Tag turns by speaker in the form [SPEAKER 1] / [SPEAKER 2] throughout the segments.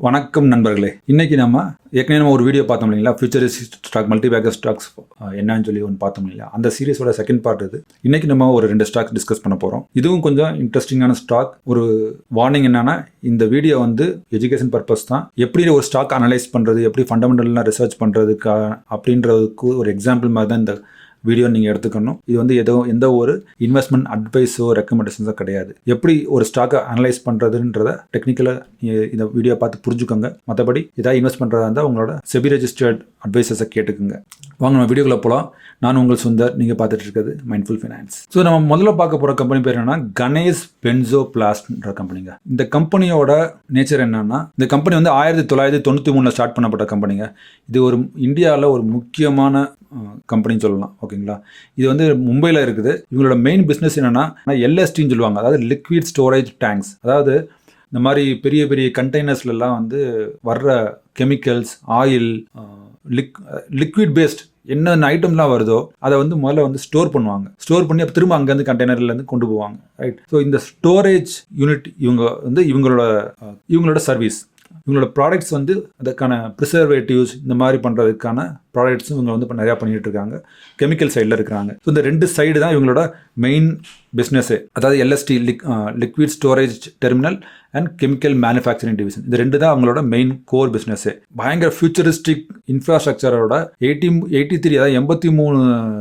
[SPEAKER 1] வணக்கம் நண்பர்களே. இன்றைக்கி நம்ம ஏற்கனவே ஒரு வீடியோ பார்த்தோம் இல்லைங்களா, ஃபியூச்சரிஸ்டிக் ஸ்டாக் மல்டிபேக்கர் ஸ்டாக்ஸ் என்னன்னு சொல்லி ஒன்று பார்த்தோம் இல்லையா, அந்த சீரிஸோட செகண்ட் பார்ட் இது. இன்றைக்கி நம்ம ஒரு 2 ஸ்டாக்ஸ் டிஸ்கஸ் பண்ண போகிறோம். இதுவும் கொஞ்சம் இன்ட்ரெஸ்டிங்கான ஸ்டாக். ஒரு வார்னிங் என்னன்னா, இந்த வீடியோ வந்து எஜுகேஷன் பர்பஸ் தான். எப்படி ஒரு ஸ்டாக் அனலைஸ் பண்ணுறது, எப்படி ஃபண்டமெண்டல்லாம் ரிசர்ச் பண்ணுறதுக்கா அப்படின்றதுக்கு ஒரு எக்ஸாம்பிள் மாதிரி தான் இந்த வீடியோ நீங்கள் எடுத்துக்கணும். இது வந்து எந்த ஒரு இன்வெஸ்ட்மெண்ட் அட்வைஸோ ரெக்கமெண்டேஷன்ஸோ கிடையாது. எப்படி ஒரு ஸ்டாக்கை அனலைஸ் பண்ணுறதுன்றத டெக்னிக்கலாக இந்த வீடியோ பார்த்து புரிஞ்சுக்கோங்க. மற்றபடி ஏதாவது இன்வெஸ்ட் பண்ணுறதா இருந்தால் உங்களோட செபி ரெஜிஸ்டர்ட் அட்வைசஸை கேட்டுக்குங்க. வாங்க நம்ம வீடியோக்குள்ளே போகலாம். நான் உங்கள் சுந்தர், நீங்கள் பார்த்துட்டு இருக்கிறது மைண்ட்ஃபுல் ஃபினான்ஸ். ஸோ நம்ம முதல்ல பார்க்க போகிற கம்பெனி பேர் என்னன்னா கணேஷ் பென்சோபிளாஸ்ட்ன்ற கம்பெனிங்க. இந்த கம்பெனியோட நேச்சர் என்னன்னா, இந்த கம்பெனி வந்து 1993 ஸ்டார்ட் பண்ணப்பட்ட கம்பெனிங்க. இது ஒரு இந்தியாவில் ஒரு முக்கியமான கம்பெனின்னு சொல்லலாம். ஓகேங்களா, இது வந்து மும்பையில் இருக்குது. இவங்களோட மெயின் பிஸ்னஸ் என்னன்னா எல்எஸ்டின்னு சொல்லுவாங்க, அதாவது லிக்விட் ஸ்டோரேஜ் டேங்க்ஸ். அதாவது இந்த மாதிரி பெரிய பெரிய கண்டெய்னர்ஸ்லாம் வந்து வர்ற கெமிக்கல்ஸ், ஆயில், லிக்விட் பேஸ்ட் என்னென்ன ஐட்டம்லாம் வருதோ அதை வந்து முதல்ல வந்து ஸ்டோர் பண்ணுவாங்க. ஸ்டோர் பண்ணி அப்போ திரும்ப அங்கேருந்து கண்டெய்னர்லேருந்து கொண்டு போவாங்க. ரைட். ஸோ இந்த ஸ்டோரேஜ் யூனிட் இவங்களோட சர்வீஸ். இவங்களோட ப்ராடக்ட்ஸ் வந்து அதுக்கான ப்ரிசர்வேட்டிவ்ஸ் இந்த மாதிரி பண்ணுறதுக்கான ப்ராடக்ட்ஸும் இவங்க வந்து இப்போ நிறையா பண்ணிகிட்டு இருக்காங்க. கெமிக்கல் சைடில் இருக்கிறாங்க. ஸோ இந்த 2 சைடு தான் இவங்களோட மெயின் பிஸ்னஸ்ஸே. அதாவது LSD liquid storage terminal and chemical manufacturing division. இந்த 2 தான் அவங்களோட மெயின் கோர் பிஸ்னஸ்ஸே. பயங்கர ஃபியூச்சரிஸ்டிக் இன்ஃப்ராஸ்ட்ரக்சரோட 83 அதாவது 83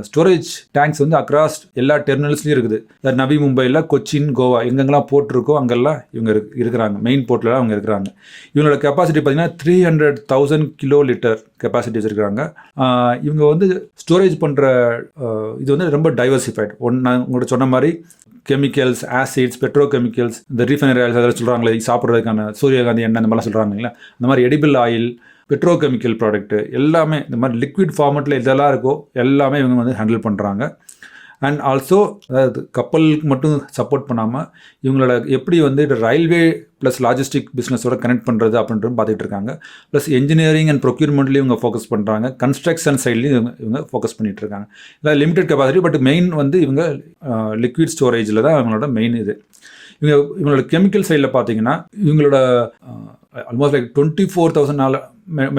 [SPEAKER 1] ஸ்டோரேஜ் டேங்க்ஸ் வந்து அக்ராஸ் எல்லா டெர்மினல்ஸ்லையும் இருக்குது. நவி மும்பையில், கொச்சின், கோவா எங்கெங்கெல்லாம் போர்ட் இருக்கோ அங்கெல்லாம் இவங்க இருக்கிறாங்க. மெயின் போர்ட்டில் அவங்க இருக்கிறாங்க. இவங்களோட கெப்பாசிட்டி பார்த்தீங்கன்னா 300,000 கிலோ லிட்டர் கெப்பாசிட்டி வச்சுருக்காங்க. இவங்க வந்து ஸ்டோரேஜ் பண்ணுற இது வந்து ரொம்ப டைவர்சிஃபைட். நான் உங்கள்கிட்ட சொன்ன மாதிரி கெமிக்கல்ஸ், ஆசிட்ஸ், பெட்ரோகெமிக்கல்ஸ், இந்த ரீஃபைனரி ஆயில்ஸ் அதெல்லாம் சொல்கிறாங்களே சாப்பிட்றதுக்கான சூரியகாந்தி எண்ணெய் இந்த மாதிரிலாம் சொல்கிறாங்க இல்லைங்களா, அந்த மாதிரி எடிபிள் ஆயில், பெட்ரோகெமிக்கல் ப்ராடக்ட்டு எல்லாமே இந்த மாதிரி லிக்விட் ஃபார்மெட்டில் இதெல்லாம் இருக்கோ எல்லாமே இவங்க வந்து ஹேண்டில் பண்ணுறாங்க. அண்ட் ஆல்சோ அதாவது கப்பலுக்கு மட்டும் சப்போர்ட் பண்ணாமல் இவங்களோட எப்படி வந்து ரயில்வே ப்ளஸ் லாஜிஸ்டிக் பிஸ்னஸோட கனெக்ட் பண்ணுறது அப்படின்றது பார்த்துட்டு இருக்காங்க. ப்ளஸ் இன்ஜினியரிங் அண்ட் ப்ரொக்யூர்மெண்ட்லேயும் இவங்க ஃபோக்கஸ் பண்ணுறாங்க. கன்ஸ்ட்ரக்ஷன் சைட்லேயும் இவங்க ஃபோக்கஸ் பண்ணிகிட்டு இருக்காங்க. இல்லை லிமிடெட் கெப்பாசிட்டி, பட் மெயின் வந்து இவங்க லிக்விட் ஸ்டோரேஜில் தான் இவங்களோட மெயின் இது. இவங்களோட கெமிக்கல் சைடில் பார்த்தீங்கன்னா இவங்களோட ஆல்மோஸ்ட் லைக் 24,000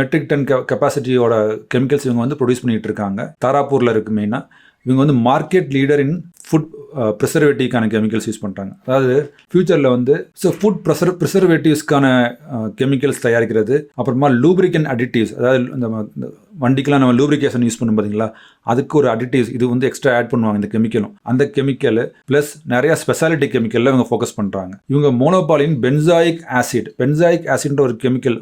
[SPEAKER 1] மெட்ரிக் டன் கெப்பாசிட்டியோட கெமிக்கல்ஸ் இவங்க வந்து ப்ரொடியூஸ் பண்ணிகிட்டு இருக்காங்க. தாராப்பூரில் இருக்குது மெயினாக. இவங்க வந்து மார்க்கெட் லீடர் இன் ஃபுட் ப்ரிசர்வேட்டிவ்க்கான கெமிக்கல்ஸ் யூஸ் பண்ணுறாங்க. அதாவது ஃபியூச்சரில் வந்து ஃபுட் ப்ரிசர்வேட்டிவ்ஸ்க்கான கெமிக்கல்ஸ் தயாரிக்கிறது, அப்புறமா லூப்ரிகன் அடிட்டிவ்ஸ், அதாவது இந்த வண்டிக்கெலாம் நம்ம லூப்ரிகேஷன் யூஸ் பண்ணும் பார்த்தீங்களா, அதுக்கு ஒரு அடிட்டிவ்ஸ் இது வந்து எக்ஸ்ட்ரா ஆட் பண்ணுவாங்க இந்த கெமிக்கலும். அந்த கெமிக்கல் ப்ளஸ் நிறையா ஸ்பெஷாலிட்டி கெமிக்கலில் இவங்க ஃபோக்கஸ் பண்ணுறாங்க. இவங்க மோனோபாலின் பென்சாயிக் ஆசிட்ன்ற ஒரு கெமிக்கல்,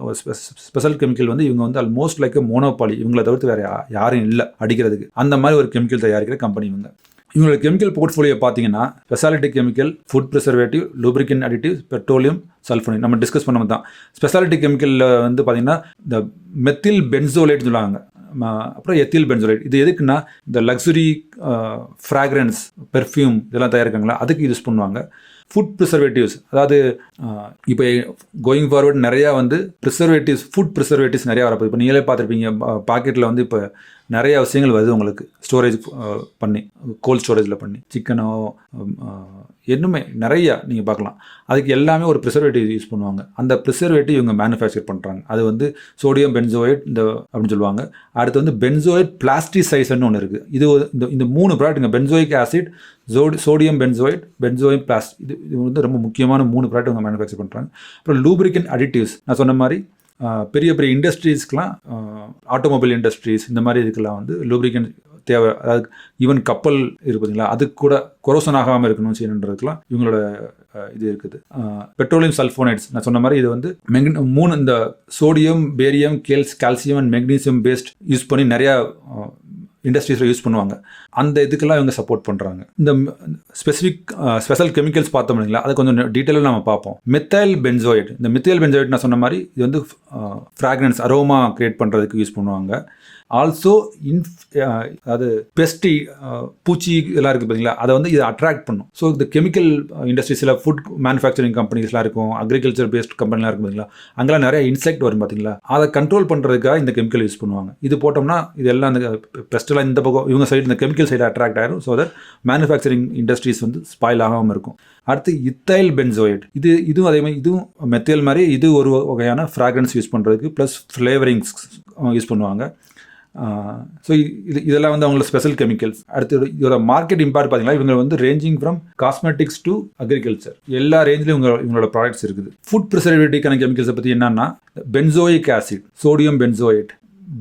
[SPEAKER 1] ஸ்பெஷல் கெமிக்கல் வந்து இவங்க வந்து ஆல்மோஸ்ட் லைக் மோனோபாலி, இவங்களை தவிர்த்து வேறு யாரும் இல்லை அடிக்கிறதுக்கு. அந்த மாதிரி ஒரு கெமிக்கல் தயாரிக்கிற கம்பெனி இவங்களோட கெமிக்கல் போர்ட்ஃபோலியோ பார்த்தீங்கன்னா speciality chemical, food preservative, lubricant additive, petroleum, sulphonate நம்ம டிஸ்கஸ் பண்ண தான். ஸ்பெஷாலிட்டி கெமிக்கலில் வந்து பார்த்தீங்கன்னா இந்த மெத்தில் பென்சோலேட் சொல்லுவாங்க, அப்புறம் எத்தில் பென்சோலேட். இது எதுக்குன்னா இந்த லக்ஸுரி ஃப்ராக்ரன்ஸ், பெர்ஃப்யூம் இதெல்லாம் தயாரிக்காங்களா அதுக்கு யூஸ் பண்ணுவாங்க. ஃபுட் ப்ரிசர்வேட்டிவ்ஸ், அதாவது இப்போ கோயிங் ஃபார்வர்ட் நிறையா வந்து ஃபுட் ப்ரிசர்வேட்டிவ்ஸ் நிறையா வரப்போகுது. இப்போ நீங்களே பார்த்துருப்பீங்க, பாக்கெட்டில் வந்து இப்போ நிறையா விஷயங்கள் வருது உங்களுக்கு ஸ்டோரேஜ் பண்ணி, கோல்ட் ஸ்டோரேஜில் பண்ணி சிக்கனோ இன்னுமே நிறையா நீங்கள் பார்க்கலாம். அதுக்கு எல்லாமே ஒரு ப்ரிசர்வேட்டிவ் யூஸ் பண்ணுவாங்க. அந்த ப்ரிசர்வேட்டிவ் இவங்க மேனுஃபேக்சர் பண்ணுறாங்க. அது வந்து சோடியம் பென்சோயேட் அப்படின்னு சொல்லுவாங்க. அடுத்து வந்து பென்சோயேட் பிளாஸ்டிசைசர்னு ஒன்று இருக்குது. இது இந்த 3 ப்ராடக்ட்டுங்க, பென்சோயிக் ஆசிட், சோடியம் பென்சோயிக் இது வந்து ரொம்ப முக்கியமான 3 ப்ராடக்ட் இவங்க மேனுஃபேக்சர் பண்ணுறாங்க. அப்புறம் லூப்ரிகன் அடிட்டிவ்ஸ், நான் சொன்ன மாதிரி பெரிய பெரிய இண்டஸ்ட்ரீஸ்க்கெலாம், ஆட்டோமொபைல் இண்டஸ்ட்ரீஸ் இந்த மாதிரி இதுக்கெல்லாம் வந்து லூப்ரிகன் தேவை. அதாவது ஈவன் கப்பல் இருப்பதுங்களா, அதுக்கு கூட கொரோசன் ஆகாமல் இருக்கணும் செய்யணுன்றதுக்கெலாம் இவங்களோட இது இருக்குது. பெட்ரோலியம் சல்ஃபோனைட்ஸ் நான் சொன்ன மாதிரி இது வந்து 3 இந்த sodium, barium, calcium and magnesium based use பண்ணி நிறையா இண்டஸ்ட்ரீஸில் யூஸ் பண்ணுவாங்க. அந்த இதுக்கெல்லாம் இவங்க சப்போர்ட் பண்ணுறாங்க. இந்த ஸ்பெஷல் கெமிக்கல்ஸ் பார்த்தோம் இல்லைங்களா, அதை கொஞ்சம் டீட்டெயிலாக நம்ம பார்ப்போம். மெத்தைல் பென்சோயேட் நான் சொன்ன மாதிரி இது வந்து ஃப்ராக்ரன்ஸ், அரோமா க்ரியேட் பண்ணுறதுக்கு யூஸ் பண்ணுவாங்க. ஆல்சோ அது பெஸ்டி பூச்சி இதெல்லாம் இருக்குது பார்த்தீங்களா, அதை வந்து இதை அட்ராக்ட் பண்ணும். ஸோ இந்த கெமிக்கல் இண்டஸ்ட்ரீஸில் ஃபுட் மேனுஃபேக்சரிங் கம்பெனிஸ்லாம் இருக்கும், அக்ரிகல்ச்சர் பேஸ்ட் கம்பெனிலாம் இருக்கும் பார்த்தீங்களா, அங்கெல்லாம் நிறைய இன்செக்ட் வரும் பார்த்தீங்களா, அதை கண்ட்ரோல் பண்ணுறதுக்காக இந்த கெமிக்கல் யூஸ் பண்ணுவாங்க. இது போட்டோம்னா இதெல்லாம் அந்த பெஸ்ட்டெல்லாம் இந்த பக்கம் இவங்க சைடு இந்த கெமிக்கல் சைடு அட்ராக்ட் ஆயிரும். ஸோ தட் மேனுஃபேக்சரிங் இண்டஸ்ட்ரீஸ் வந்து ஸ்பாயில் ஆகாமல் இருக்கும். அடுத்து இத்தைல் பென்சோயிட், இதுவும் அதே மாதிரி, இதுவும் மெத்தைல் மாதிரி இது ஒரு வகையான ஃப்ராக்ரன்ஸ் யூஸ் பண்ணுறதுக்கு ப்ளஸ் ஃப்ளேவரிங்ஸ் யூஸ் பண்ணுவாங்க. ஸோ இதெல்லாம் வந்து அவங்களோட ஸ்பெஷல் கெமிக்கல்ஸ். அடுத்து இதோட மார்க்கெட் இம்பாக்ட் பார்த்தீங்கன்னா இவங்க வந்து ranging from cosmetics to agriculture, எல்லா ரேஞ்சிலும் இவங்களோட ப்ராடக்ட்ஸ் இருக்குது. ஃபுட் ப்ரிசர்வேட்டிவ்க்கான கெமிக்கல்ஸை பற்றி என்னன்னா benzoic acid, sodium benzoate,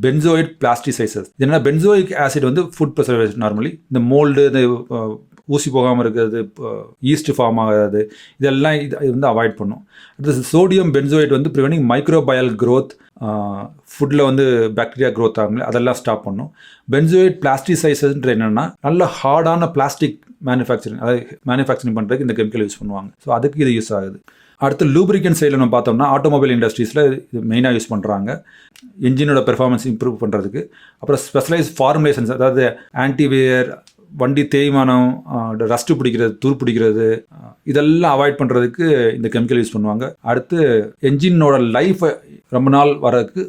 [SPEAKER 1] benzoate பிளாஸ்டிசைசஸ். என்னன்னா பென்சோயிக் ஆசிட் வந்து ஃபுட் ப்ரிசர்வேஷன் நார்மலி இந்த மோல்டு, இந்த ஊசி போகாமல் இருக்கிறது, ஈஸ்ட் ஃபார்ம் ஆகாது, இதெல்லாம் இது வந்து அவாய்ட் பண்ணும். அடுத்து சோடியம் பென்சோயேட் வந்து ப்ரிவென்டிங் மைக்ரோபயல் க்ரோத், ஃபுட்டில் வந்து பாக்டீரியா க்ரோத் ஆகுங்களே அதெல்லாம் ஸ்டாப் பண்ணும். பென்சோயேட் பிளாஸ்டிசைசஸ்ன்ற என்னென்னா நல்ல ஹார்டான பிளாஸ்டிக் மேனுஃபேக்சரிங் பண்ணுறதுக்கு இந்த கெமிக்கல் யூஸ் பண்ணுவாங்க. ஸோ அதுக்கு இது யூஸ் ஆகுது. அடுத்து லூப்ரிகன்ட் சைடில் நம்ம பார்த்தோம்னா ஆட்டோமொபைல் இண்டஸ்ட்ரீஸில் இது மெயினாக யூஸ் பண்ணுறாங்க, என்ஜினோட பெர்ஃபார்மன்ஸ் இம்ப்ரூவ் பண்ணுறதுக்கு. அப்புறம் ஸ்பெஷலைஸ் ஃபார்முலேஷன்ஸ், அதாவது ஆன்டிவேர், வண்டி தேய்மானம், ரஸ்ட்டு பிடிக்கிறது, துரு பிடிக்கிறது, இதெல்லாம் அவாய்ட் பண்ணுறதுக்கு இந்த கெமிக்கல் யூஸ் பண்ணுவாங்க. அடுத்து என்ஜினோட லைஃப் ரொம்ப நாள் வரதுக்கு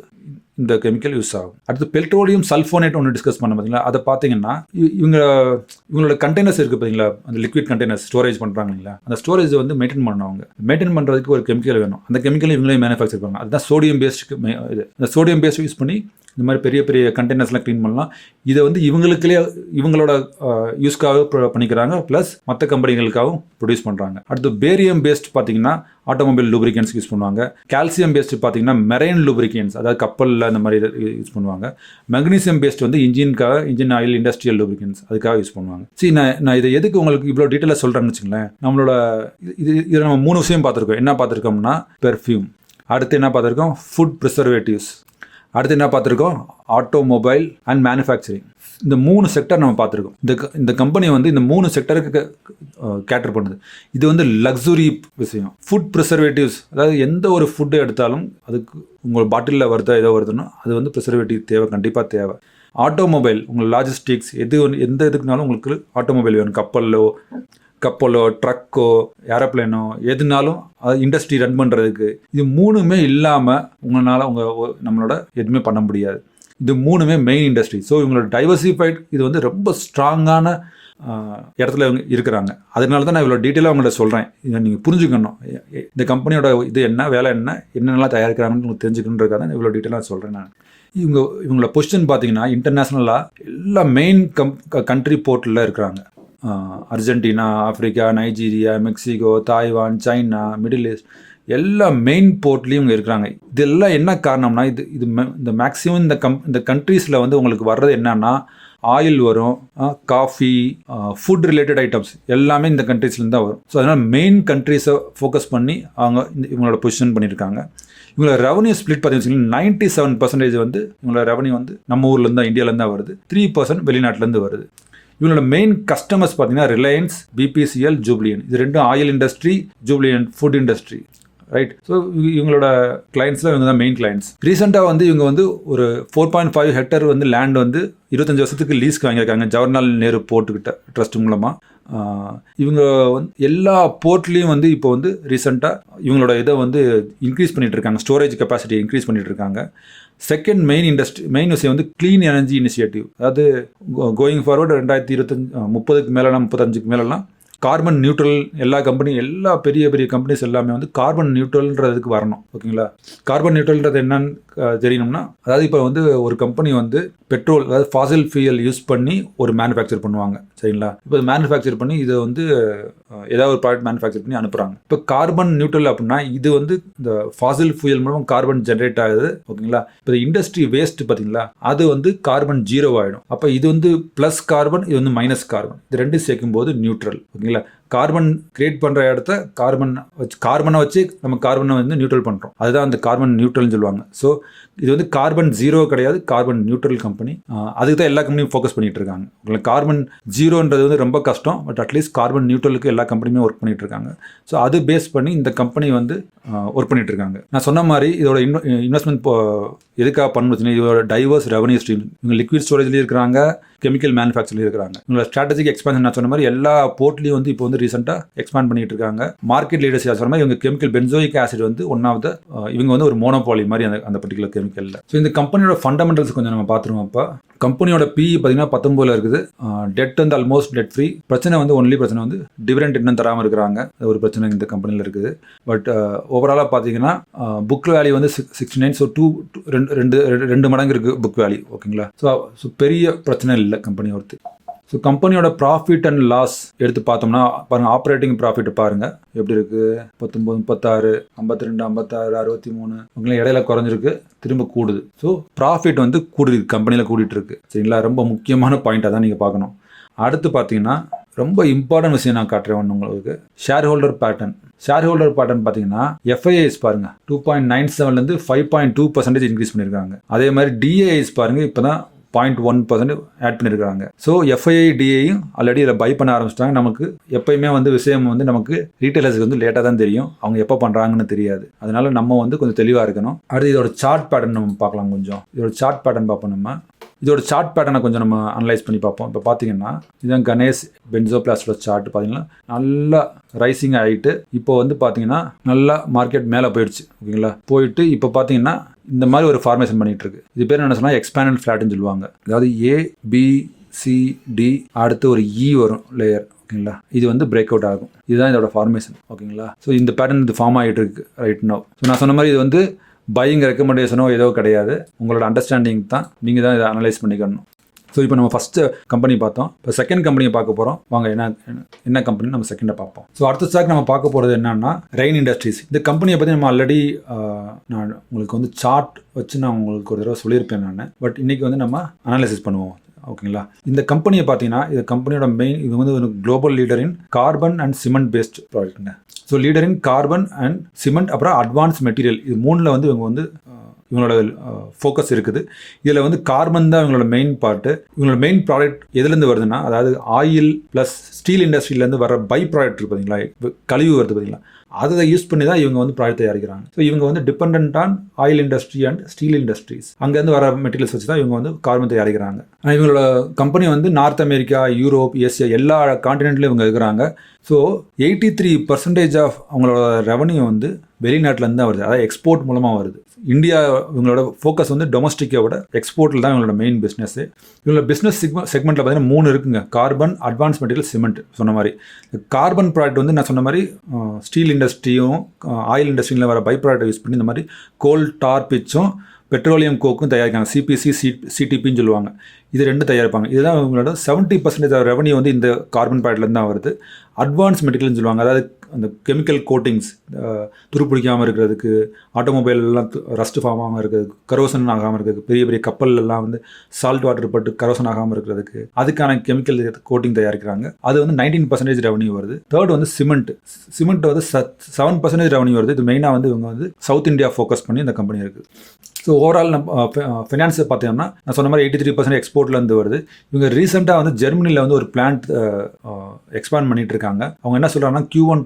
[SPEAKER 1] இந்த கெமிக்கல் யூஸ் ஆகும். அடுத்து பெட்ரோலியம் சல்ஃபோனேட் ஒன்று டிஸ்கஸ் பண்ண பார்த்தீங்களா, அதை பார்த்தீங்கன்னா இவங்களோட கண்டெய்னர்ஸ் இருக்குது பார்த்தீங்களா, அந்த லிக்விட் கண்டெய்னர்ஸ் ஸ்டோரேஜ் பண்ணுறாங்க இல்லைங்களா, அந்த ஸ்டோரேஜ் வந்து மெயின்டைன் பண்ணுவாங்க. மெயின்டைன் பண்ணுறதுக்கு ஒரு கெமிக்கல் வேணும், அந்த கெமிக்கல் இவங்களே மேனுஃபேக்சர் பண்ணுவாங்க. அதுதான் சோடியம் பேஸ்ட். இது அந்த சோடியம் பேஸ்ட் யூஸ் பண்ணி இந்த மாதிரி பெரிய பெரிய கண்டெய்னர்ஸ்லாம் க்ளீன் பண்ணலாம். இதை வந்து இவங்களோட யூஸ்க்காக பண்ணிக்கிறாங்க, ப்ளஸ் மற்ற கம்பெனிகளுக்காகவும் ப்ரொடியூஸ் பண்ணுறாங்க. அடுத்து பேரியம் பேஸ்ட் பார்த்தீங்கன்னா ஆட்டோமொபைல் லூப்ரிகன்ஸ் யூஸ் பண்ணுவாங்க. கால்சியம் பேஸ்ட் பார்த்தீங்கன்னா மெரைன் லூப்ரிகன்ஸ், அதாவது கப்பலில் அந்த மாதிரி யூஸ் பண்ணுவாங்க. மெக்னீசியம் பேஸ்ட் வந்து இன்ஜின் ஆயில், இண்டஸ்ட்ரியல் லூப்ரிகன்ஸ் அதுக்காக யூஸ் பண்ணுவாங்க. சரி, நான் இதை எதுக்கு உங்களுக்கு இவ்வளோ டீட்டெயிலாக சொல்கிறேன்னு வச்சுங்களேன். நம்மளோட இதில் நம்ம 3 விஷயம் பார்த்துருக்கோம். என்ன பார்த்துருக்கோம்னா பெர்ஃப்யூம், அடுத்து என்ன பார்த்துருக்கோம் ஃபுட் ப்ரிசர்வேட்டிவ்ஸ், அடுத்து என்ன பார்த்துருக்கோம் ஆட்டோமொபைல் அண்ட் மேனுஃபேக்சரிங். இந்த 3 செக்டர் நம்ம பார்த்துருக்கோம். இந்த கம்பெனி வந்து இந்த 3 செக்டருக்கு கேட்டர் பண்ணுது. இது வந்து லக்ஸுரி விஷயம். ஃபுட் ப்ரிசர்வேட்டிவ்ஸ், அதாவது எந்த ஒரு ஃபுட்டு எடுத்தாலும் அதுக்கு உங்கள் பாட்டிலில் வருதா ஏதோ வருதுன்னா அது வந்து ப்ரிசர்வேட்டிவ் தேவை, கண்டிப்பாக தேவை. ஆட்டோமொபைல், உங்கள் லாஜிஸ்டிக்ஸ் எந்த இதுக்குனாலும் உங்களுக்கு ஆட்டோமொபைல் வேணும். கப்பலோ ட்ரக்கோ ஏரோப்ளைனோ எதுனாலும் இண்டஸ்ட்ரி ரன் பண்ணுறதுக்கு இது 3மே இல்லாமல் உங்களால் நம்மளோட எதுவுமே பண்ண முடியாது. இது 3மே மெயின் இண்டஸ்ட்ரி. ஸோ இவங்களோட டைவர்சிஃபைட் இது வந்து ரொம்ப ஸ்ட்ராங்கான இடத்துல இவங்க இருக்கிறாங்க. அதனால தான் நான் இவ்வளோ டீட்டெயிலாக அவங்கள்ட்ட சொல்கிறேன். இதை நீங்கள் புரிஞ்சுக்கணும். இந்த கம்பெனியோட இது என்ன, வேலை என்னென்னலாம் தயாரிக்கிறாங்கன்னு உங்களுக்கு தெரிஞ்சுக்கணுன்றதுக்காக தான் இவ்வளோ டீட்டெயிலாக சொல்கிறேன் நான். இவங்களோட பொசிஷன் பார்த்தீங்கன்னா இன்டர்நேஷ்னலாக எல்லா மெயின் கண்ட்ரி போர்ட்டில் இருக்கிறாங்க. Argentina, Africa, Nigeria, Mexico, Taiwan, China, middle east, எல்லா மெயின் போர்ட்லேயும் இவங்க இருக்கிறாங்க. இதெல்லாம் என்ன காரணம்னா இந்த மேக்ஸிமம் இந்த கண்ட்ரீஸில் வந்து உங்களுக்கு வர்றது என்னன்னா ஆயில் வரும், காஃபி, ஃபுட் ரிலேட்டட் ஐட்டம்ஸ் எல்லாமே இந்த கண்ட்ரீஸ்லேருந்து தான் வரும். ஸோ அதனால் மெயின் கண்ட்ரீஸை ஃபோக்கஸ் பண்ணி இவங்களோட பொசிஷன் பண்ணியிருக்காங்க. இவங்களோட ரெவன்யூ ஸ்பிளிட் பார்த்தீங்கன்னா 97% வந்து இவங்களோட ரெவன்யூ வந்து நம்ம ஊர்லேருந்து தான், இந்தியாவிலேருந்து தான் வருது. 3% வெளிநாட்டிலேருந்து வருது. இவங்களோட மெயின் கஸ்டமர்ஸ் பார்த்தீங்கன்னா ரிலையன்ஸ், பிபிசிஎல், ஜூப்ளியன். இது 2 oil industry, ஜூப்ளியன் food industry, right. So இவங்களோட கிளைண்ட்ஸில் இவங்க தான் மெயின் கிளைண்ட்ஸ். ரீசெண்டாக வந்து இவங்க வந்து ஒரு 4.5 ஹெக்டர் வந்து லேண்ட் வந்து 25 வருஷத்துக்கு லீஸ்க்கு வாங்கியிருக்காங்க ஜவஹர்லால் நேரு போர்ட்டுக்கிட்ட ட்ரஸ்ட் மூலமாக. இவங்க வந்து எல்லா போர்ட்லேயும் வந்து இப்போ வந்து ரீசெண்டாக இவங்களோட இதை வந்து இன்க்ரீஸ் பண்ணிகிட்டு இருக்காங்க, ஸ்டோரேஜ் கெப்பாசிட்டி இன்க்ரீஸ் பண்ணிகிட்டு இருக்காங்க. செகண்ட் மெயின் விஷயம் வந்து க்ளீன் எனர்ஜி இனிஷியேட்டிவ். அதாவது கோயிங் ஃபார்வர்டு 2030க்கு மேலாம் 35க்கு மேலாம் கார்பன் நியூட்ரல் எல்லா பெரிய பெரிய கம்பெனிஸ் எல்லாமே வந்து கார்பன் நியூட்ரல்ன்றதுக்கு வரணும். ஓகேங்களா, கார்பன் நியூட்ரல்ன்றது என்னன்னு தெரியணும்னா, அதாவது இப்போ வந்து ஒரு கம்பெனி வந்து பெட்ரோல், அதாவது ஃபாசில் ஃபியூயல் யூஸ் பண்ணி ஒரு மேனுஃபேக்சர் பண்ணுவாங்க, சரிங்களா. இப்போ மேனுஃபேக்சர் பண்ணி இதை வந்து ஏதாவது ஒரு ப்ராடக்ட் மேனுஃபேக்சர் பண்ணி அனுப்புகிறாங்க. இப்போ கார்பன் நியூட்ரல் அப்படின்னா இது வந்து இந்த ஃபாசில் ஃபியூயல் மூலம் கார்பன் ஜென்ரேட் ஆகுது, ஓகேங்களா. இப்போ இண்டஸ்ட்ரி வேஸ்ட் பார்த்தீங்களா, அது வந்து கார்பன் 0 ஆகிடும். அப்போ இது வந்து ப்ளஸ் கார்பன், இது வந்து மைனஸ் கார்பன், இது 2 சேர்க்கும் போது நியூட்ரல், ஓகேங்களா. கார்பன் கிரியேட் பண்ணுற இடத்த கார்பனை வச்சு நம்ம கார்பனை வந்து நியூட்ரல் பண்ணுறோம். அதுதான் அந்த கார்பன் நியூட்ரல்னு சொல்லுவாங்க. ஸோ இது வந்து கார்பன் ஜீரோ கிடையாது, கார்பன் நியூட்ரல் கம்பெனி. அதுக்கு தான் எல்லா கம்பெனியும் ஃபோக்கஸ் பண்ணிட்டு இருக்காங்க. உங்களுக்கு கார்பன் ஜீரோன்றது வந்து ரொம்ப கஷ்டம், பட் அட்லீஸ்ட் கார்பன் நியூட்ரலுக்கு எல்லா கம்பெனியுமே ஒர்க் பண்ணிட்டு இருக்காங்க. ஸோ அது பேஸ் பண்ணி இந்த கம்பெனி வந்து ஒர்க் பண்ணிட்டு இருக்காங்க. நான் சொன்ன மாதிரி இதோட இன்வெஸ்ட்மெண்ட் எதுக்காக பண்ணுச்சுன்னா, இதோட டைவர்ஸ் ரெவன்யூ ஸ்ட்ரீம். இவங்க லிக்விட் ஸ்டோரேஜ்லேயும் இருக்கிறாங்க, கெமிக்கல் மேனுஃபேக்சரில் இருக்கிறாங்க. உங்களோட ஸ்ட்ராட்டஜிக் எக்ஸ்பான்ஷன் நான் சொன்ன மாதிரி எல்லா போர்ட்லையும் வந்து இப்போ வந்து ரீசெண்டாக எக்ஸ்பாண்ட் பண்ணிட்டு இருக்காங்க. மார்க்கெட் லீடர்ஸ் சொன்ன மாதிரி இவங்க கெமிக்கல் பென்சோயிக் ஆசிட் வந்து ஒன் ஆஃப் த இவங்க வந்து ஒரு மோனோபாலி மாதிரி அந்த பர்டிகுலர் கெமிக்கலில். ஸோ இந்த கம்பெனியோட ஃபண்டமெண்டல்ஸ் கொஞ்சம் நம்ம பார்த்துருவோம். இப்போ கம்பெனியோட PE பார்த்தீங்கன்னா 19 இருக்குது. டெட் வந்து ஆல்மோஸ்ட் டெட் ஃப்ரீ. பிரச்சனை வந்து ஒன்லி பிரச்சனை வந்து டிவிடெண்ட் இன்னும் தராமல் இருக்கிறாங்க. ஒரு பிரச்சனை இந்த கம்பெனியில் இருக்குது. பட் ஓவராலாக பார்த்தீங்கன்னா புக் வேல்யூ வந்து 69. ஸோ 2 மடங்கு இருக்குது புக் வேல்யூ. ஓகேங்களா? ஸோ பெரிய பிரச்சனை இல்லை கம்பெனி ஒருத்து. ஸோ கம்பெனியோட ப்ராஃபிட் அண்ட் லாஸ் எடுத்து பார்த்தோம்னா பாருங்கள், ஆப்ரேட்டிங் ப்ராஃபிட் பாருங்கள் எப்படி இருக்குது. 19, 36, 52, 56, 63 உங்களை இடையில குறைஞ்சிருக்கு, திரும்ப கூடுது. ஸோ ப்ராஃபிட் வந்து கூடுது, கம்பெனியில் கூடிட்டு இருக்கு. சரிங்களா? ரொம்ப முக்கியமான பாயிண்ட்டாக தான் நீங்கள் பார்க்கணும். அடுத்து பார்த்தீங்கன்னா ரொம்ப இம்பார்ட்டன்ட் விஷயம் நான் காட்டுறேன் உங்களுக்கு. ஷேர் ஹோல்டர் பேட்டர்ன் பார்த்தீங்கன்னா FIIs பாருங்க 2.97லேருந்து 5.2% இன்க்ரீஸ் பண்ணியிருக்காங்க. அதே மாதிரி DIIs பாருங்க இப்போ தான் 0.1% ஆட் பண்ணியிருக்காங்க. ஸோ FII DIயும் ஆல்ரெடி இதில் பை பண்ண ஆரம்பிச்சிட்டாங்க. நமக்கு எப்பயுமே வந்து விஷயம் வந்து நமக்கு ரீட்டைலர்ஸுக்கு வந்து லேட்டாக தான் தெரியும், அவங்க எப்போ பண்ணுறாங்கன்னு தெரியாது. அதனால நம்ம வந்து கொஞ்சம் தெளிவாக இருக்கணும். அடுத்து இதோட சார்ட் பேட்டர்ன் நம்ம பார்க்கலாம். இதோட சார்ட் பேட்டர்ன் பார்ப்போம். இதோட சார்ட் பேட்டர்னை கொஞ்சம் நம்ம அனலைஸ் பண்ணி பார்ப்போம். இப்போ பார்த்தீங்கன்னா இதுதான் கணேஷ் பென்சோபிளாஸ்டோட சார்ட். பார்த்தீங்கன்னா நல்லா ரைசிங் ஆகிட்டு இப்போ வந்து பார்த்தீங்கன்னா நல்லா மார்க்கெட் மேலே போயிடுச்சு. ஓகேங்களா? போயிட்டு இப்போ பார்த்தீங்கன்னா இந்த மாதிரி ஒரு ஃபார்மேஷன் பண்ணிட்டு இருக்கு. இது பேர் என்ன சொன்னால் எக்ஸ்பேண்டட் ஃப்ளாட்னு சொல்லுவாங்க. அதாவது ABCD அடுத்து ஒரு வரும் லேயர். ஓகேங்களா? இது வந்து பிரேக் அவுட் ஆகும். இதுதான் இதோட ஃபார்மேஷன். ஓகேங்களா? ஸோ இந்த பேட்டர்ன் இது ஃபார்ம் ஆகிட்டு இருக்கு ரைட் நவ். ஸோ நான் சொன்ன மாதிரி இது வந்து பையிங் ரெக்கமெண்டேஷனோ ஏதோ கிடையாது, உங்களோட அண்டர்ஸ்டாண்டிங் தான். நீங்கள் தான் இதை அனலைஸ் பண்ணிக்கணும். ஸோ இப்போ நம்ம ஃபஸ்ட்டு கம்பெனி பார்த்தோம். இப்போ செகண்ட் கம்பெனியை பார்க்க போகிறோம். வாங்க என்ன கம்பெனி நம்ம செகண்டை பார்ப்போம். ஸோ அடுத்த ஸ்டாக் நம்ம பார்க்க போகிறது என்னன்னா ரெயின் இண்டஸ்ட்ரீஸ். இந்த கம்பெனியை பற்றி நம்ம ஆல்ரெடி நான் உங்களுக்கு வந்து சார்ட் வச்சு நான் உங்களுக்கு ஒரு தடவை சொல்லியிருப்பேன் நான். பட் இன்றைக்கி வந்து நம்ம அனாலிசிஸ் பண்ணுவோம். ஓகேங்களா? இந்த கம்பெனியை பார்த்தீங்கன்னா இது கம்பெனியோட மெயின், இது வந்து ஒரு global leader in carbon and cement based ப்ராடக்ட்டுங்க. So leader in carbon and cement, அப்புறம் அட்வான்ஸ் மெட்டீரியல். இது 3ல் வந்து இவங்க வந்து இவங்களோட ஃபோக்கஸ் இருக்குது. இதில் வந்து கார்பன் தான் இவங்களோட மெயின் பார்ட்டு. இவங்களோட மெயின் ப்ராடக்ட் எதுலேருந்து வருதுன்னா, அதாவது ஆயில் ப்ளஸ் ஸ்டீல் இண்டஸ்ட்ரியிலேருந்து வர பை ப்ராடக்ட் இருக்குது பார்த்தீங்களா, கழிவு வருது பார்த்தீங்களா, அதை யூஸ் பண்ணி தான் இவங்க வந்து ப்ராடக்ட் தயாரிக்கிறாங்க. ஸோ இவங்க வந்து depend on oil industry and Steeles industries. அங்கேருந்து வர மெட்டீரியல்ஸ் வச்சு தான் இவங்க வந்து கார்பன் தயாரிக்கிறாங்க. இவங்களோட கம்பெனி வந்து நார்த் அமெரிக்கா, யூரோப், ஏசியா எல்லா கான்டினென்ட்லையும் இவங்க இருக்கிறாங்க. ஸோ 83% ஆஃப் அவங்களோட ரெவன்யூ வந்து வெளிநாட்டிலேருந்து தான் வருது, அதாவது எக்ஸ்போர்ட் மூலமாக வருது. இந்தியா இவங்களோட ஃபோக்கஸ் வந்து டொமஸ்டிக்கை விட எக்ஸ்போர்ட்டில் தான் இவங்களோட மெயின் பிஸ்னஸ். இவங்களோட பிஸ்னஸ் செக்மெண்ட்டில் பார்த்தீங்கன்னா 3 இருக்குங்க. Carbon, advance material, cement. சொன்ன மாதிரி கார்பன் ப்ராடக்ட் வந்து நான் சொன்ன மாதிரி ஸ்டீல் இண்டஸ்ட்ரியும் ஆயில் இண்டஸ்ட்ரியில் வர பை ப்ராடக்ட் யூஸ் பண்ணி இந்த மாதிரி கோல் டார் பிச்சும் பெட்ரோலியம் கோக்கும் தயாரிக்காங்க. CPC, CTPன்னு சொல்லுவாங்க. இது 2 தயாரிப்பாங்க. இதுதான் இவங்களோட 70% ரெவன்யூ வந்து இந்த கார்பன் ப்ராடக்ட்லேருந்து தான் வருது. அட்வான்ஸ் மெட்டீரியல்னு சொல்லுவாங்க, அதாவது அந்த கெமிக்கல் கோட்டிங்ஸ் துருப்பிடிக்காமல் இருக்கிறதுக்கு, ஆட்டோமொபைல்லாம் ரஸ்ட் ஃபார்ம் ஆகாமல் இருக்கிறதுக்கு, கரோசன் ஆகாமல் இருக்கிறதுக்கு, பெரிய பெரிய கப்பல்லாம் வந்து சால்ட் வாட்டர் பட்டு கரோசன் ஆகாமல் இருக்கிறதுக்கு அதுக்கான கெமிக்கல் கோட்டிங் தயாரிக்கிறாங்க. அது வந்து 19% ரெவன்யூ வருது. தேர்ட் வந்து சிமெண்ட் வந்து 7% ரெவன்யூ வருது. இது மெயினாக வந்து இவங்க வந்து சவுத் இந்தியா ஃபோக்கஸ் பண்ணி இந்த கம்பெனி இருக்குது. ஸோ ஓவரால் நம்ம ஃபினான்ஸை பார்த்தீங்கன்னா நான் சொன்ன மாதிரி 83% எக்ஸ்போர்ட்லேருந்து வருது. இவங்க ரீசெண்டாக வந்து ஜெர்மனியில் வந்து ஒரு பிளான்ட் எக்ஸ்பாண்ட் பண்ணிட்டு இருக்காங்க. அவங்க என்ன சொல்கிறாங்கன்னா Q1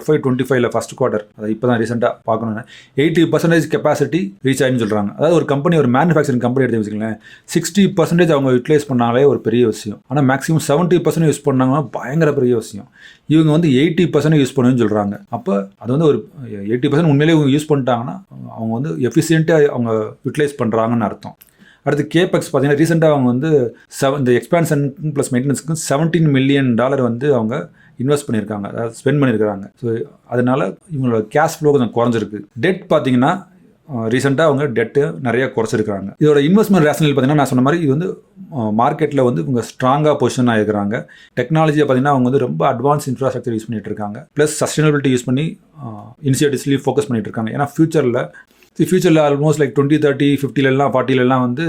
[SPEAKER 1] FY25 ஃபர்ஸ்ட் குவார்ட்டர், அதை இப்போ தான் ரீசெண்டாக பார்க்கணுன்னு 80% கெப்பாசிட்டி ரீச் ஆகின்னு சொல்கிறாங்க. அதாவது ஒரு கம்பெனி, ஒரு மேனுஃபேக்சரிங் கம்பெனி எடுத்து வச்சுக்கங்களேன், 60% அவங்க யூட்டிலைஸ் பண்ணாலே ஒரு பெரிய விஷயம். ஆனால் மேக்ஸிமம் 70% யூஸ் பண்ணாங்கன்னா பயங்கர பெரிய விஷயம். இவங்க வந்து 80% யூஸ் பண்ணுன்னு சொல்கிறாங்க. அப்போ அது வந்து ஒரு 80% உண்மையிலே இவங்க யூஸ் பண்ணிட்டாங்கன்னா அவங்க வந்து எஃபிஷியண்ட்டாக அவங்க யூட்டிலைஸ் பண்ணுறாங்கன்னு அர்த்தம். அடுத்து கேபெக்ஸ் பார்த்தீங்கன்னா ரீசெண்டாக அவங்க வந்து இந்த எக்ஸ்பான்ஷன் ப்ளஸ் மெயின்டெனன்ஸுக்கு $17 மில்லியன் வந்து அவங்க இன்வெஸ்ட் பண்ணியிருக்காங்க, அதாவது ஸ்பெண்ட் பண்ணியிருக்காங்க. ஸோ அதனால் இவங்களோட கேஷ் ஃப்ளோ கொஞ்சம் குறைஞ்சிருக்கு. டெட் பார்த்தீங்கன்னா ரீசெண்டாக அவங்க டெட்டு நிறைய குறைச்சிருக்காங்க. இதோட இன்வெஸ்ட்மெண்ட் ரேஷனல் பார்த்தீங்கன்னா நான் சொன்ன மாதிரி இது வந்து மார்க்கெட்டில் வந்து இவங்க ஸ்ட்ராங்காக பொசிஷன் ஆகிருக்கிறாங்க. டெக்னாலஜியை பார்த்தீங்கன்னா அவங்க வந்து ரொம்ப அட்வான்ஸ் இன்ஃப்ராஸ்ட்ரக்சர் யூஸ் பண்ணிட்டு இருக்காங்க. ப்ளஸ் சஸ்டைனபிலிட்டி யூஸ் பண்ணி இனிஷியேட்டிவ்ஸ்லேயும் ஃபோக்கஸ் பண்ணிட்டு இருக்காங்க. ஏன்னா ஃபியூச்சரில் ஃபியூச்சரில் ஆல்மோஸ்ட் லைக் 20, 30, 50லலாம் 40லலாம் வந்து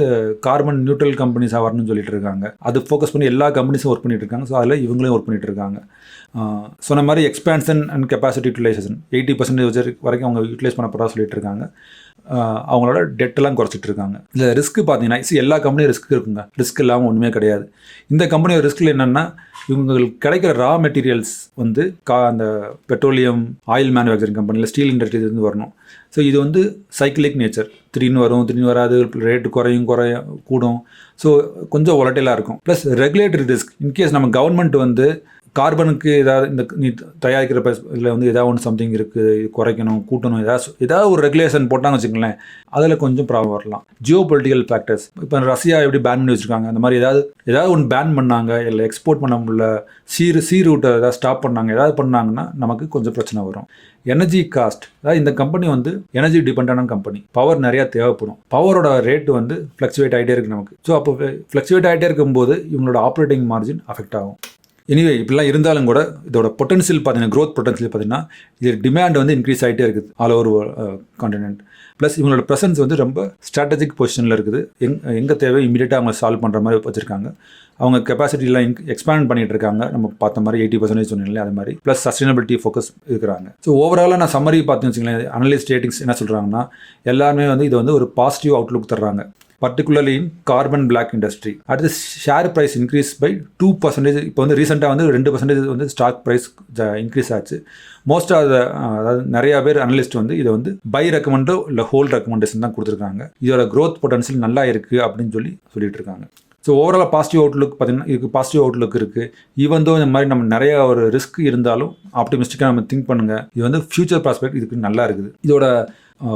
[SPEAKER 1] கார்பன் நியூட்ரல் கம்பெனிஸாக வரணும்னு சொல்லிட்டு இருக்காங்க. அது ஃபோக்கஸ் பண்ணி எல்லா கம்பெனிஸும் ஒர்க் பண்ணிட்டு இருக்காங்க. ஸோ அதில் இவங்களையும் ஒர்க் பண்ணிட்டு இருக்காங்க. சொன்ன மாதிரி எக்ஸ்பேன்ஷன் அண்ட் கெப்பாசிட்டி யூட்டிலைசேஷன் 80% வரைக்கும் அவங்க யூட்டிலைஸ் பண்ண போகிறதா சொல்லிட்டு இருக்காங்க. அவங்களோட டெட்டெல்லாம் குறைச்சிட்டு இருக்காங்க. இதில் ரிஸ்க் பார்த்தீங்கன்னா எல்லா கம்பெனியும் ரிஸ்க் இருக்குங்க. ரிஸ்க் இல்லாமல் ஒன்றுமே கிடையாது. இந்த கம்பெனியோட ரிஸ்கில் என்னென்னா இவங்களுக்கு கிடைக்கிற ரா மெட்டீரியல்ஸ் வந்து அந்த பெட்ரோலியம் ஆயில் மேனுஃபேக்சரிங் கம்பெனியில் ஸ்டீல் இண்டஸ்ட்ரியிலேருந்து வரணும். ஸோ இது வந்து சைக்கிளிக் நேச்சர். திடீர்னு வரும், திடீர்னு வராது, ரேட்டு கூடும். ஸோ கொஞ்சம் ஒலட்டைலாக இருக்கும். Plus regulatory risk. இன்கேஸ் நம்ம கவர்மெண்ட் வந்து கார்பனுக்கு ஏதாவது இந்த நீ தயாரிக்கிற இதில் வந்து ஏதாவது ஒன்று சம்திங் இருக்குது, இது குறைக்கணும், கூட்டணும், ஏதாவது ஒரு ரெகுலேஷன் போட்டாங்க வச்சுக்கங்களேன், அதில் கொஞ்சம் ப்ராப்ளம் வரலாம். Jio political factors. இப்போ ரஷ்யா எப்படி பேன் பண்ணி வச்சுருக்காங்க, அந்த மாதிரி ஏதாவது ஒன்று பேன் பண்ணாங்க, இல்லை எக்ஸ்போர்ட் பண்ண முடியல, சீ ரூட்டை ஏதாவது ஸ்டாப் பண்ணாங்க, ஏதாவது பண்ணாங்கன்னா நமக்கு கொஞ்சம் பிரச்சனை வரும். Energy cost. அதாவது இந்த கம்பெனி வந்து எனர்ஜி டிபெண்டான கம்பெனி. பவர் நிறையா தேவைப்படும். பவரோட ரேட்டு வந்து ஃப்ளக்சுவேட் ஆகிட்டே இருக்குது நமக்கு. ஸோ அப்போ ஃப்ளக்சுவேட் ஆகிட்டே இருக்கும்போது இவங்களோட ஆப்ரேட்டிங் மார்ஜின் அஃபெக்ட் ஆகும். எனிவே இப்படிலாம் இருந்தாலும் கூட இதோட பொட்டன்ஷியல் பார்த்தீங்கன்னா, க்ரோத் பொட்டன்ஷியல் பார்த்தீங்கன்னா, இது டிமாண்ட் வந்து இன்க்ரீஸ் ஆகிட்டே இருக்குது ஆல் ஓவர் கான்டினென்ட். ப்ளஸ் இவங்களோட ப்ரெசன்ஸ் வந்து ரொம்ப ஸ்ட்ராட்டஜிக் பொசிஷனில் இருக்குது. எங்கே தேவை இமீடியட்டாக அவங்க சால்வ் பண்ணுற மாதிரி வச்சுருக்காங்க. அவங்க கெப்பாசிட்டிலாம் எக்ஸ்பேண்ட் பண்ணிகிட்டு இருக்காங்க. நம்ம பார்த்த மாதிரி 80% சொன்னீங்களே அது மாதிரி. ப்ளஸ் சஸ்டைனபிலிட்டி ஃபோக்கஸ் இருக்கிறாங்க. ஸோ ஓவராலாக நான் சம்மரி பார்த்தேன்னு வச்சுங்களேன், அனலிஸ்ட் ரேட்டிங்ஸ் என்ன சொல்கிறாங்கன்னா, எல்லாருமே வந்து இது வந்து ஒரு பாசிட்டிவ் அவுட்லுக் தர்றாங்க. Particularly in carbon black industry. அடுத்து ஷேர் ப்ரைஸ் இன்க்ரீஸ் பை 2%. இப்போ வந்து ரீசெண்டாக வந்து 2% வந்து ஸ்டாக் ப்ரைஸ் இன்க்ரீஸ் ஆச்சு. மோஸ்ட் ஆஃப் அதாவது நிறையா பேர் அனலிஸ்ட் வந்து இதை வந்து பை ரெக்கமெண்டோ இல்லை ஹோல்ட் ரெக்கமெண்டேஷன் தான் கொடுத்துருக்காங்க. இதோட க்ரோத் பொட்டன்ஷியல் நல்லா இருக்குது அப்படின்னு சொல்லிட்டு இருக்காங்க. ஸோ ஓவரால் பாசிட்டிவ் அவுட்லுக் பார்த்தீங்கன்னா இதுக்கு பாசிட்டிவ் அவுட்லுக் இருக்குது. ஈவன் தோ இந்த மாதிரி நம்ம நிறைய ஒரு ரிஸ்க் இருந்தாலும் ஆப்டிமிஸ்டிக்காக நம்ம திங்க் பண்ணுங்கள். இது வந்து ஃபியூச்சர் ப்ராஸ்பெக்ட் இதுக்கு நல்லா இருக்குது. இதோட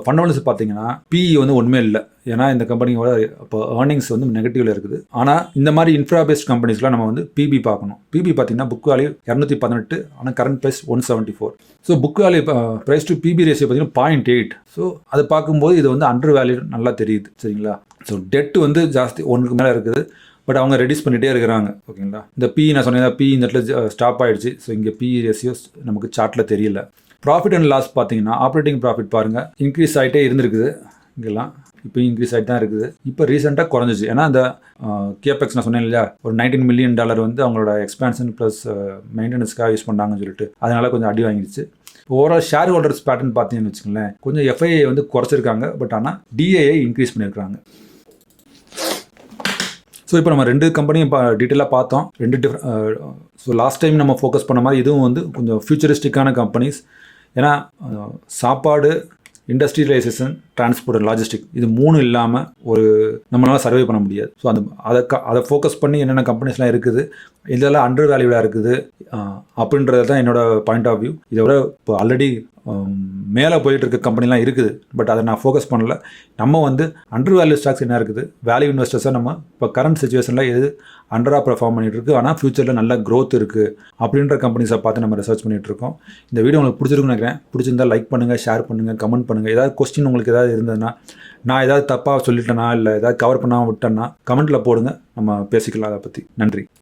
[SPEAKER 1] ஃபண்டமெண்டல்ஸ் பார்த்தீங்கன்னா பிஇ வந்து ஒன்றுமே இல்லை. ஏன்னா இந்த கம்பெனியோட இப்போ ஏர்னிங்ஸ் வந்து நெகட்டிவ்ல இருக்குது. ஆனால் இந்த மாதிரி இன்ஃப்ரா பேஸ்ட் கம்பெனிஸ்லாம் நம்ம வந்து பிபி பார்க்கணும். பிபி பார்த்தீங்கன்னா புக் வேல்யூ 218, ஆனால் current price 174. So book value price to PB ratio பார்த்தீங்கன்னா 0.8. ஸோ அதை பார்க்கும்போது இது வந்து அண்டர் வேல்யூ நல்லா தெரியுது. சரிங்களா? ஸோ டெட் வந்து ஜாஸ்தி 1க்கு மேலே இருக்குது. பட் அவங்க ரெடியூஸ் பண்ணிகிட்டே இருக்கிறாங்க. ஓகேங்களா? இந்த பி நான் சொன்னேன், பி இந்த இடத்துல ஸ்டாப் ஆகிடுச்சு. ஸோ இங்கே பிஇ ரேஷியோஸ் நமக்கு சார்ட்டில் தெரியல. ப்ராஃபிட் அண்ட் லாஸ் பார்த்தீங்கன்னா ஆப்ரேட்டிங் ப்ராஃபிட் பாருங்கள் இன்க்ரீஸ் ஆகிட்டே இருந்திருக்குது. இங்கெல்லாம் இப்போ இன்க்ரீஸ் ஆகிட்டு தான் இருக்குது. இப்போ ரீசெண்டாக குறைஞ்சிச்சு. ஏன்னா அந்த கேபெக்ஸ் நான் சொன்னேன் இல்லையா, ஒரு $19 மில்லியன் வந்து அவங்களோட எக்ஸ்பான்ஷன் ப்ளஸ் மெயின்டெனன்ஸ்க்காக யூஸ் பண்ணாங்கன்னு சொல்லிட்டு அதனால கொஞ்சம் அடி வாங்கிடுச்சு. ஓவரால் ஷேர் ஹோல்டர்ஸ் பேட்டர்ன் பார்த்தீங்கன்னு வச்சுக்கோங்களேன், கொஞ்சம் எஃப்ஐஏ வந்து குறைச்சிருக்காங்க. பட் ஆனால் டிஏஐ இன்க்ரீஸ் பண்ணியிருக்காங்க. ஸோ இப்போ நம்ம 2 கம்பெனியும் டீட்டெயிலாக பார்த்தோம். 2 ஸோ லாஸ்ட் டைம் நம்ம ஃபோக்கஸ் பண்ண மாதிரி இதுவும் வந்து கொஞ்சம் ஃபியூச்சரிஸ்டிக்கான கம்பெனிஸ். ஏன்னா சாப்பாடு, இண்டஸ்ட்ரியலைசேஷன், டிரான்ஸ்போர்ட் அண்ட் லாஜிஸ்டிக் இது 3 இல்லாமல் நம்மளால் சர்வே பண்ண முடியாது. ஸோ அதை ஃபோக்கஸ் பண்ணி என்னென்ன கம்பெனிஸ்லாம் இருக்குது, இதெல்லாம் அண்டர் வேல்யூடாக இருக்குது அப்படின்றது தான் என்னோடய பாயிண்ட் ஆஃப் வியூ. இதை விட இப்போ ஆல்ரெடி மேலே போயிட்டு இருக்க கம்பெனிலாம் இருக்குது. பட் அதை நான் ஃபோக்கஸ் பண்ணல. நம்ம வந்து அண்டர் வேல்யூ ஸ்டாக்ஸ் என்ன இருக்குது, வேல்யூ இன்வெஸ்டர்ஸாக நம்ம இப்போ கரண்ட் சிச்சுவேஷனில் எது அண்டராக பெர்ஃபார்ம் பண்ணிகிட்டு இருக்குது, ஆனால் ஃபியூச்சரில் நல்ல க்ரோத் இருக்குது அப்படின்ற கம்பெனிஸை பார்த்து நம்ம ரிசர்ச் பண்ணிகிட்டு இருக்கோம். இந்த வீடியோ உங்களுக்கு பிடிச்சிருக்குன்னு நினைக்கிறேன். பிடிச்சிருந்தால் லைக் பண்ணுங்கள், ஷேர் பண்ணுங்கள், கமெண்ட் பண்ணுங்கள். ஏதாவது கொஸ்டின் உங்களுக்கு ஏதாவது இருந்ததுன்னா, நான் ஏதாவது தப்பாக சொல்லிட்டேனா இல்லை ஏதாவது கவர் பண்ணாமல் விட்டேன்னா கமெண்ட்டில் போடுங்க. நம்ம பேசிக்கலாம் அதை பற்றி. நன்றி.